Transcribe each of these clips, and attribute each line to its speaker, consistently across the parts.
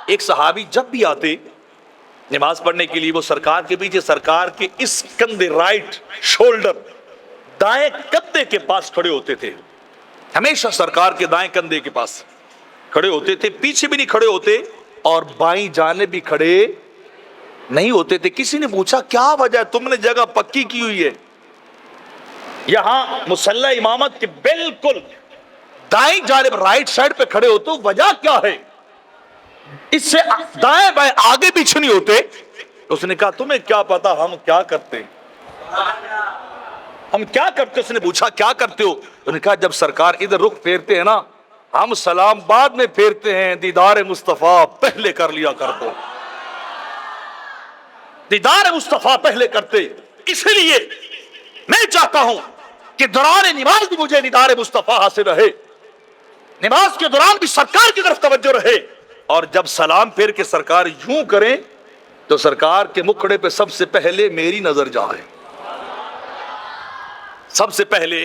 Speaker 1: ایک صحابی جب بھی آتے نماز پڑھنے کے لیے وہ سرکار کے پیچھے سرکار کے اس کندھے رائٹ شولڈر دائیں کندھے کے پاس کھڑے ہوتے تھے. ہمیشہ سرکار کے دائیں کندھے کے پاس کھڑے ہوتے تھے, پیچھے بھی نہیں کھڑے ہوتے اور بائیں جانب بھی کھڑے نہیں ہوتے تھے. کسی نے پوچھا کیا وجہ ہے, تم نے جگہ پکی کی ہوئی ہے, یہاں مصلی امامت کے بالکل دائیں جانب رائٹ سائڈ پہ کھڑے ہوتے, وجہ کیا ہے؟ اس سے دائیں بائیں آگے پیچھے نہیں ہوتے. اس نے کہا تمہیں کیا پتا ہم کیا کرتے, ہم کیا کرتے. اس نے پوچھا کیا کرتے ہو؟ اس نے کہا جب سرکار ادھر رخ پھیرتے ہیں نا, ہم سلام بعد میں پھیرتے ہیں, دیدار مصطفیٰ پہلے کر لیا کرتے, دیدار مصطفیٰ پہلے کرتے. اس لیے میں چاہتا ہوں کہ دوران نماز بھی مجھے دیدار مصطفیٰ حاصل رہے, نماز کے دوران بھی سرکار کی طرف توجہ رہے, اور جب سلام پھیر کے سرکار یوں کریں تو سرکار کے مکھڑے پہ سب سے پہلے میری نظر جائے, سب سے پہلے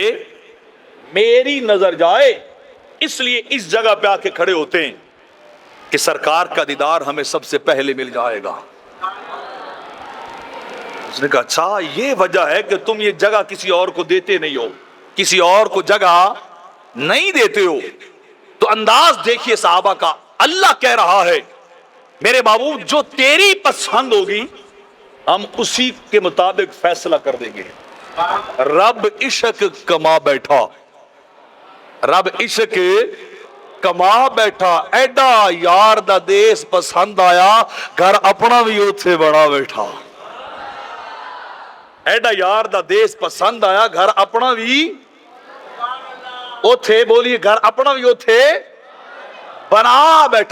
Speaker 1: میری نظر جائے. اس لیے اس جگہ پہ آ کے کھڑے ہوتے ہیں کہ سرکار کا دیدار ہمیں سب سے پہلے مل جائے گا. اس نے کہا اچھا یہ وجہ ہے کہ تم یہ جگہ کسی اور کو دیتے نہیں ہو, کسی اور کو جگہ نہیں دیتے ہو. تو انداز دیکھیے صحابہ کا, اللہ کہہ رہا ہے میرے بابو جو تیری پسند ہوگی ہم اسی کے مطابق فیصلہ کر دیں گے. رب عشق کما بیٹھا, رب عشق کما بیٹھا, ایڈا یار دا دیس پسند آیا, گھر اپنا بھی اوتھے بڑا بیٹھا. ایڈا یار دا دیس پسند آیا, گھر اپنا بھی اوتھے, بولیے گھر اپنا بھی اوتھے بنا بیٹھا.